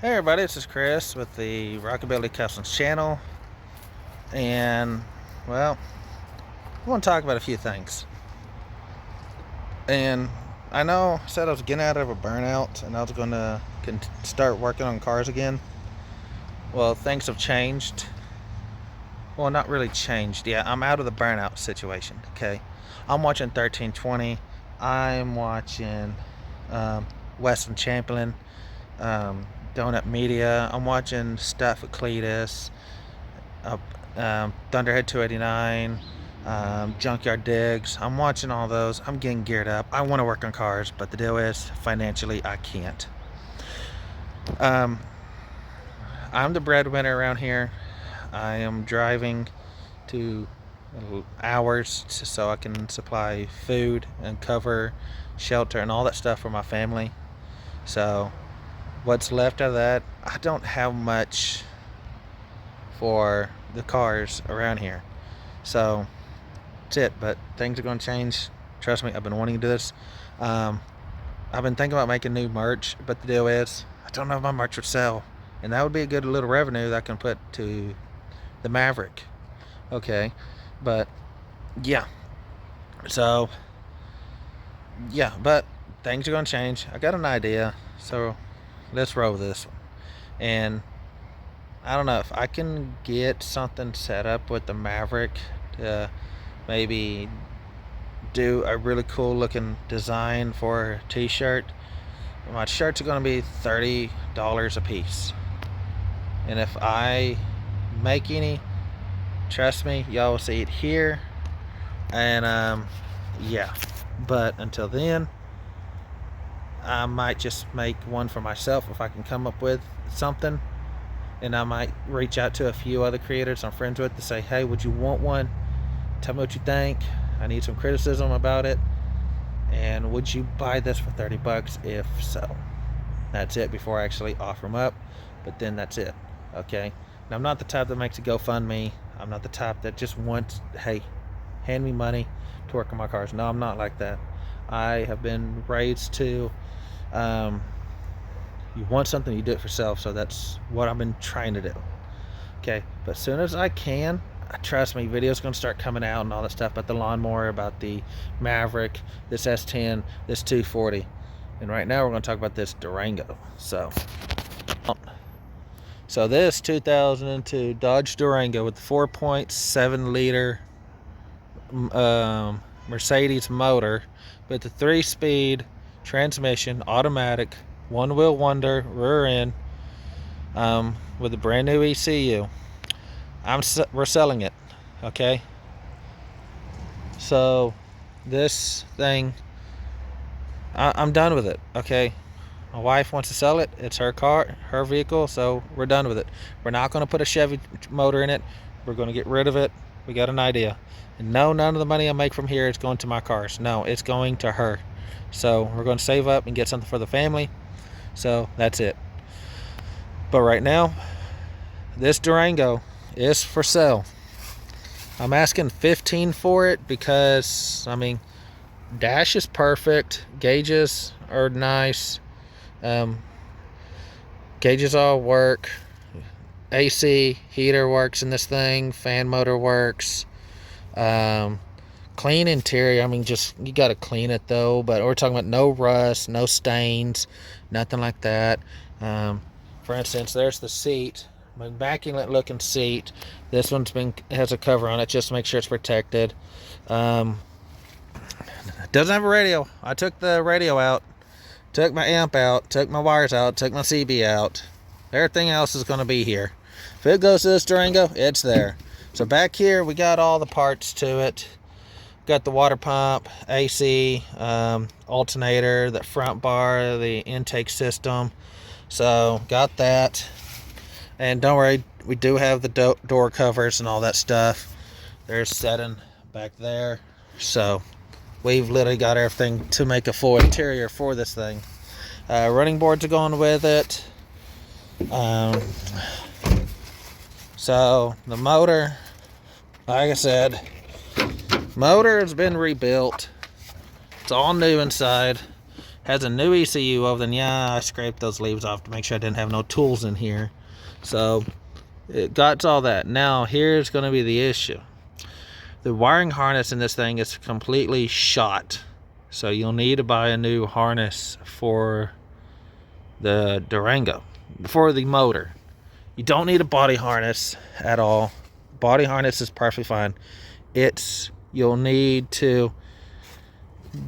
Hey everybody, this is Chris with the Rockabilly Customs channel, and well, I want to talk about a few things. And I know I said I was getting out of a burnout and I was going to start working on cars again. Well, things have changed. Well, not really changed. Yeah, I'm out of the burnout situation. Okay, I'm watching 1320. I'm watching Weston Chamberlain. Donut Media. I'm watching stuff at Cletus, Thunderhead 289, Junkyard Digs. I'm watching all those. I'm getting geared up. I want to work on cars, but the deal is financially I can't. I'm the breadwinner around here. I am driving to hours so I can supply food and cover shelter and all that stuff for my family. So what's left of that, I don't have much for the cars around here. So that's it, but things are going to change. Trust me, I've been wanting to do this. I've been thinking about making new merch, but the deal is I don't know if my merch would sell, and that would be a good little revenue that I can put to the Maverick. Okay, but yeah, so yeah, but things are going to change. I got an idea, so let's roll with this one. And I don't know if I can get something set up with the Maverick to maybe do a really cool looking design for a t-shirt. My shirts are going to be $30 a piece, and if I make any, trust me, y'all will see it here. And yeah, but until then, I might just make one for myself if I can come up with something, and I might reach out to a few other creators I'm friends with to say, hey, would you want one? Tell me what you think. I need some criticism about it, and would you buy this for 30 bucks? If so, that's it before I actually offer them up, but then that's it. Okay, and I'm not the type that makes a GoFundMe. I'm not the type that just wants, hey, hand me money to work on my cars. No, I'm not like that. I have been raised to you want something, you do it for yourself. So that's what I've been trying to do. Okay, but as soon as I can, trust me, videos gonna start coming out and all that stuff about the lawnmower, about the Maverick, this S10, this 240, and right now we're gonna talk about this Durango. So this 2002 Dodge Durango with the 4.7 liter Mercedes motor with the 3-speed transmission, automatic, one wheel wonder, rear end, with a brand new ECU. We're selling it. Okay, so this thing, I'm done with it. Okay, my wife wants to sell it. It's her car, her vehicle, so we're done with it. We're not going to put a Chevy motor in it. We're going to get rid of it. We got an idea. And no, none of the money I make from here is going to my cars. No, it's going to her. So we're going to save up and get something for the family. So that's it. But right now, this Durango is for sale. I'm asking $15 for it because, I mean, dash is perfect, gauges are nice, gauges all work, AC heater works in this thing, fan motor works, clean interior. I mean, just you got to clean it though, but we're talking about no rust, no stains, nothing like that. For instance, there's the seat, immaculate looking seat. This one's has a cover on it just to make sure it's protected. Doesn't have a radio. I took the radio out, took my amp out, took my wires out, took my CB out. Everything else is going to be here. If it goes to this Durango, it's there. So back here we got all the parts to it. Got the water pump, AC, alternator, the front bar, the intake system. So got that. And don't worry, we do have the door covers and all that stuff. There's setting back there. So we've literally got everything to make a full interior for this thing. Running boards are going with it. So the motor, like I said, motor has been rebuilt. It's all new inside. has a new ECU over, then yeah, I scraped those leaves off to make sure I didn't have no tools in here. So it got all that. Now here's going to be the issue. The wiring harness in this thing is completely shot, so you'll need to buy a new harness for the Durango, for the motor. You don't need a body harness at all. Body harness is perfectly fine. You'll need to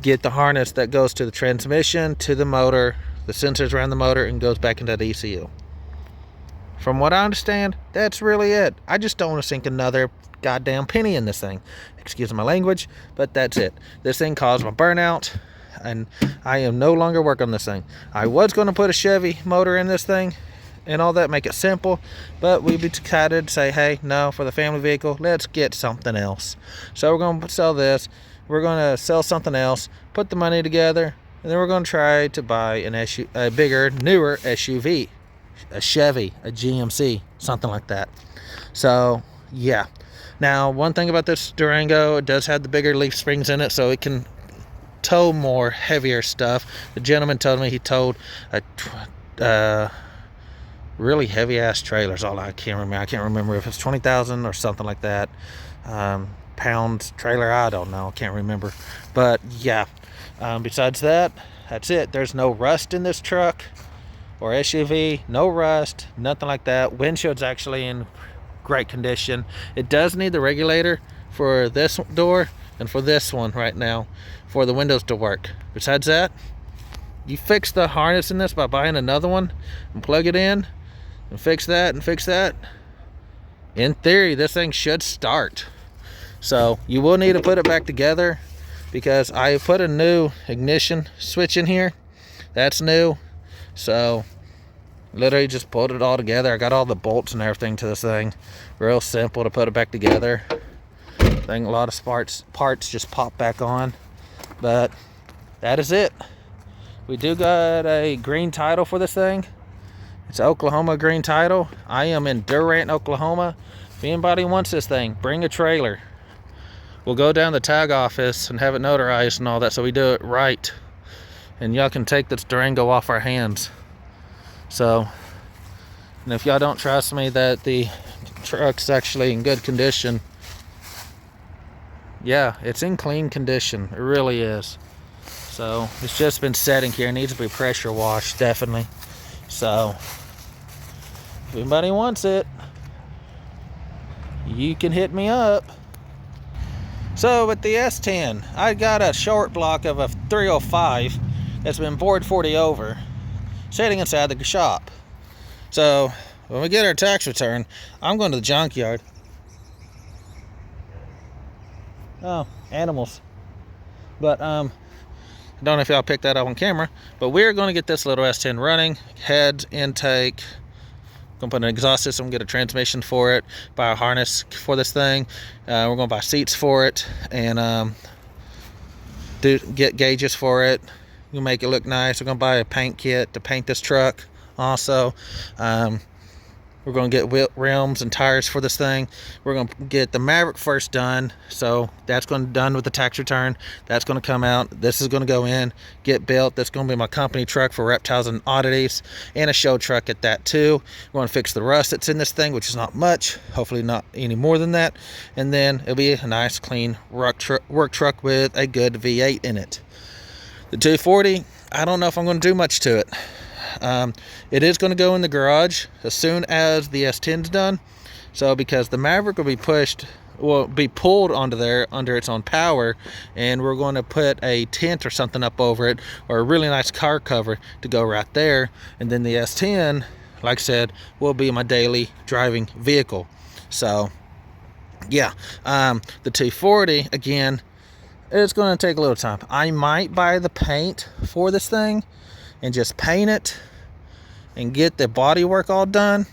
get the harness that goes to the transmission, to the motor, the sensors around the motor, and goes back into the ECU. From what I understand, that's really it. I just don't want to sink another goddamn penny in this thing. Excuse my language, but that's it. This thing caused my burnout, and I am no longer working on this thing. I was going to put a Chevy motor in this thing and all that, make it simple, but we decided to say, hey, no, for the family vehicle, let's get something else. So we're going to sell this. We're going to sell something else, put the money together, and then we're going to try to buy a bigger, newer SUV. A Chevy, a GMC, something like that. So yeah. Now, one thing about this Durango, it does have the bigger leaf springs in it, so it can tow more heavier stuff. The gentleman told me he towed a really heavy ass trailers. I can't remember if it's 20,000 or something like that. Pounds trailer, I don't know, can't remember. But yeah, besides that, that's it. There's no rust in this truck or SUV, no rust, nothing like that. Windshield's actually in great condition. It does need the regulator for this door and for this one right now for the windows to work. Besides that, you fix the harness in this by buying another one and plug it in and fix that and fix that. In theory, this thing should start. So you will need to put it back together, because I put a new ignition switch in here. That's new. So literally just pulled it all together. I got all the bolts and everything to this thing. Real simple to put it back together. I think a lot of parts just pop back on. But that is it. We do got a green title for this thing. It's Oklahoma green title. I am in Durant, Oklahoma. If anybody wants this thing, bring a trailer. We'll go down to the tag office and have it notarized and all that, so we do it right. And y'all can take this Durango off our hands. So, and if y'all don't trust me that the truck's actually in good condition, yeah, it's in clean condition. It really is. So it's just been sitting here. It needs to be pressure washed, definitely. So if anybody wants it, you can hit me up. So with the S10, I got a short block of a 305 that's been bored 40 over, sitting inside the shop. So when we get our tax return, I'm going to the junkyard. Oh, animals. But I don't know if y'all picked that up on camera, but we're going to get this little S10 running. Heads, intake, going to put an exhaust system, get a transmission for it, buy a harness for this thing. We're going to buy seats for it, and get gauges for it. We'll make it look nice. We're going to buy a paint kit to paint this truck also. We're going to get rims and tires for this thing. We're going to get the Maverick first done. So that's going to be done with the tax return. That's going to come out. This is going to go in, get built. That's going to be my company truck for reptiles and oddities, and a show truck at that too. We're going to fix the rust that's in this thing, which is not much. Hopefully not any more than that. And then it'll be a nice, clean work truck with a good V8 in it. The 240, I don't know if I'm going to do much to it. It is going to go in the garage as soon as the S10's done. So because the Maverick will be pulled onto there under its own power, and we're going to put a tent or something up over it, or a really nice car cover to go right there. And then the S10, like I said, will be my daily driving vehicle. So yeah, the 240, again, it's going to take a little time. I might buy the paint for this thing and just paint it and get the body work all done.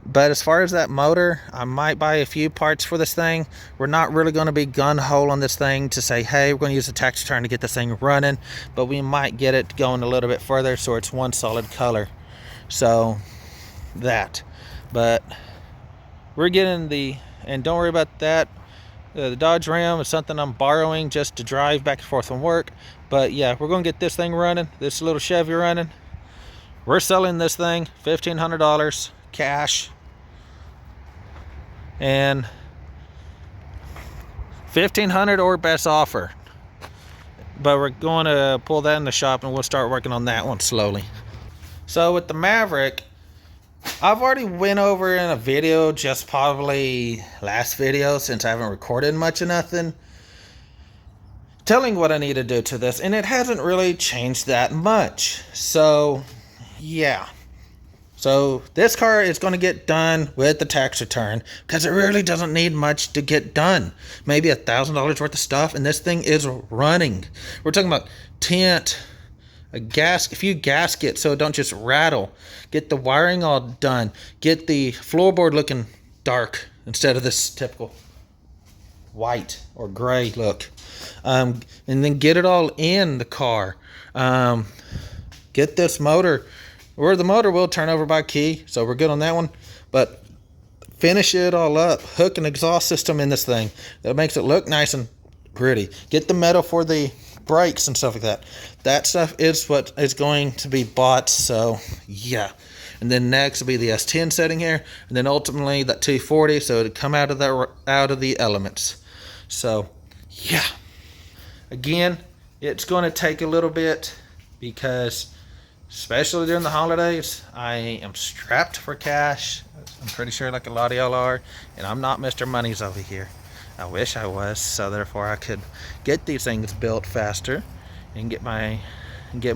But as far as that motor, I might buy a few parts for this thing. We're not really going to be gun-ho on this thing to say, hey, we're going to use the tax return to get this thing running, but we might get it going a little bit further so it's one solid color. So that, but we're getting and don't worry about that. The Dodge Ram is something I'm borrowing just to drive back and forth from work. But yeah, we're gonna get this thing running, this little Chevy running. We're selling this thing $1,500 cash, and $1,500 or best offer. But we're going to pull that in the shop and we'll start working on that one slowly. So with the Maverick, I've already went over in a video, just probably last video, since I haven't recorded much of nothing, telling what I need to do to this, and it hasn't really changed that much. So yeah, so this car is going to get done with the tax return, because it really doesn't need much to get done. Maybe $1,000 worth of stuff, and this thing is running. We're talking about tint, a few gaskets so it don't just rattle. Get the wiring all done. Get the floorboard looking dark instead of this typical white or gray look. And then get it all in the car. Get this motor, or the motor will turn over by key, so we're good on that one. But finish it all up. Hook an exhaust system in this thing that makes it look nice and pretty. Get the metal for the brakes and stuff like that. That stuff is what is going to be bought. So yeah, and then next will be the S10 setting here, and then ultimately that 240, so it'll come out of the elements. So yeah, again, it's going to take a little bit, because especially during the holidays, I am strapped for cash. I'm pretty sure like a lot of y'all are, and I'm not Mr. Money's over here. I wish I was, so therefore I could get these things built faster and get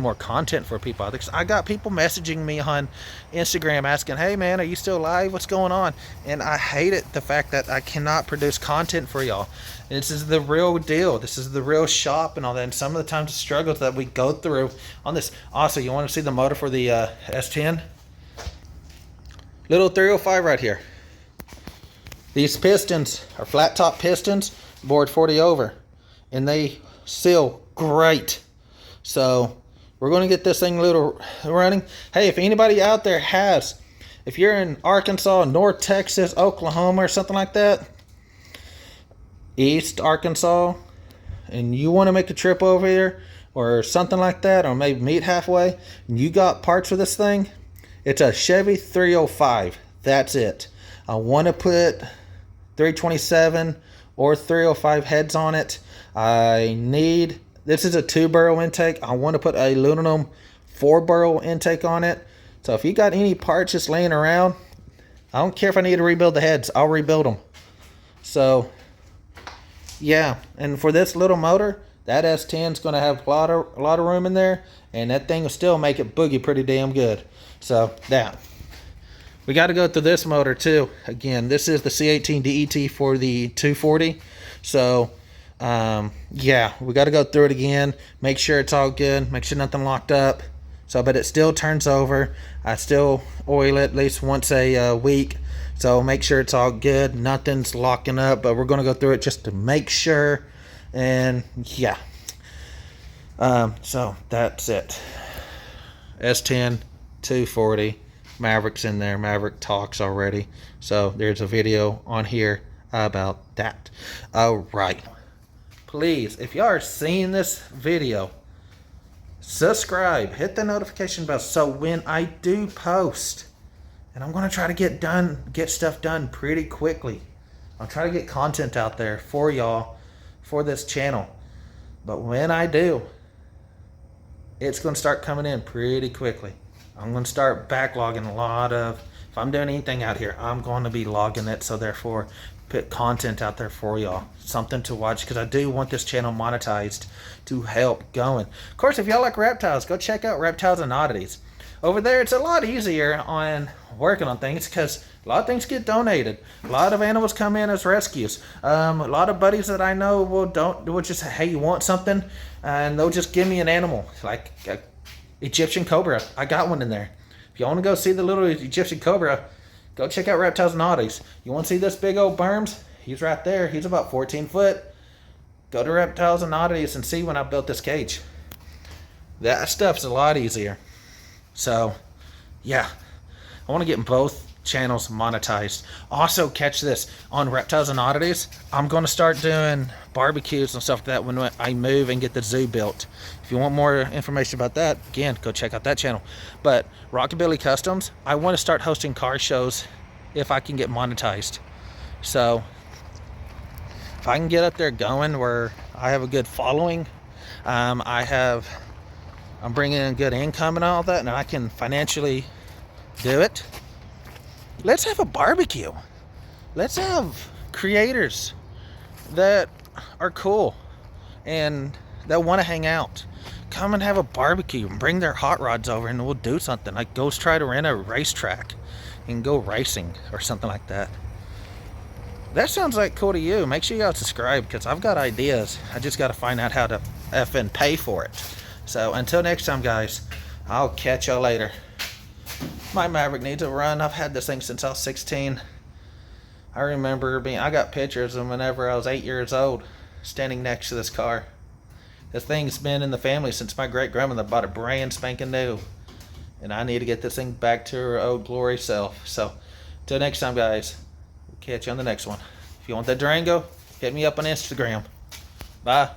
more content for people. Because I got people messaging me on Instagram asking, hey man, are you still live? What's going on? And I hate it, the fact that I cannot produce content for y'all. This is the real deal. This is the real shop and all that. And some of the times the struggles that we go through on this. Also, you want to see the motor for the S10? Little 305 right here. These pistons are flat top pistons, bored 40 over, and they seal great. So we're going to get this thing a little running. Hey, if anybody out there if you're in Arkansas, North Texas, Oklahoma, or something like that, East Arkansas, and you want to make a trip over here or something like that, or maybe meet halfway, and you got parts for this thing, it's a Chevy 305. That's it. I want to put 327 or 305 heads on it. This is a 2-barrel intake. I want to put a aluminum 4-barrel intake on it. So if you got any parts just laying around, I don't care if I need to rebuild the heads, I'll rebuild them. So yeah, and for this little motor, that S10 is going to have a lot of room in there, and that thing will still make it boogie pretty damn good. So that. We got to go through this motor too. Again, this is the C18 DET for the 240. So yeah, we got to go through it again, make sure it's all good, make sure nothing locked up. So, but it still turns over. I still oil it at least once a week. So make sure it's all good, nothing's locking up. But we're going to go through it just to make sure. And yeah, so that's it. S10 240. Maverick's in there. Maverick talks already, so there's a video on here about that. All right, please, if y'all are seeing this video, subscribe, hit the notification bell, so when I do post, and I'm going to try to get stuff done pretty quickly. I'll try to get content out there for y'all for this channel, but when I do, it's going to start coming in pretty quickly. I'm going to start backlogging if I'm doing anything out here, I'm going to be logging it, so therefore put content out there for y'all, something to watch, because I do want this channel monetized to help going. Of course, if y'all like reptiles, go check out Reptiles and Oddities. Over there, it's a lot easier on working on things, because a lot of things get donated. A lot of animals come in as rescues. A lot of buddies that I know will just say, hey, you want something? And they'll just give me an animal, like Egyptian cobra. I got one in there. If you want to go see the little Egyptian cobra, go check out Reptiles and Oddities. You want to see this big old Burms? He's right there. He's about 14 foot. Go to Reptiles and Oddities and see when I built this cage. That stuff's a lot easier. So, yeah. I want to get them both channel's monetized. Also, catch this, on Reptiles and Oddities, I'm going to start doing barbecues and stuff like that when I move and get the zoo built. If you want more information about that, again, go check out that channel. But Rockabilly Customs, I want to start hosting car shows if I can get monetized. So if I can get up there going where I have a good following, I'm bringing in good income and all that, and I can financially do it. Let's have a barbecue. Let's have creators that are cool and that want to hang out. Come and have a barbecue and bring their hot rods over and we'll do something. Like go try to rent a racetrack and go racing or something like that. That sounds like cool to you. Make sure you guys subscribe because I've got ideas. I just got to find out how to effing pay for it. So until next time, guys, I'll catch y'all later. My Maverick needs a run. I've had this thing since I was 16. I remember I got pictures of whenever I was 8 years old standing next to this car. This thing's been in the family since my great grandmother bought a brand spanking new. And I need to get this thing back to her old glory self. So until next time, guys, we'll catch you on the next one. If you want that Durango, hit me up on Instagram. Bye.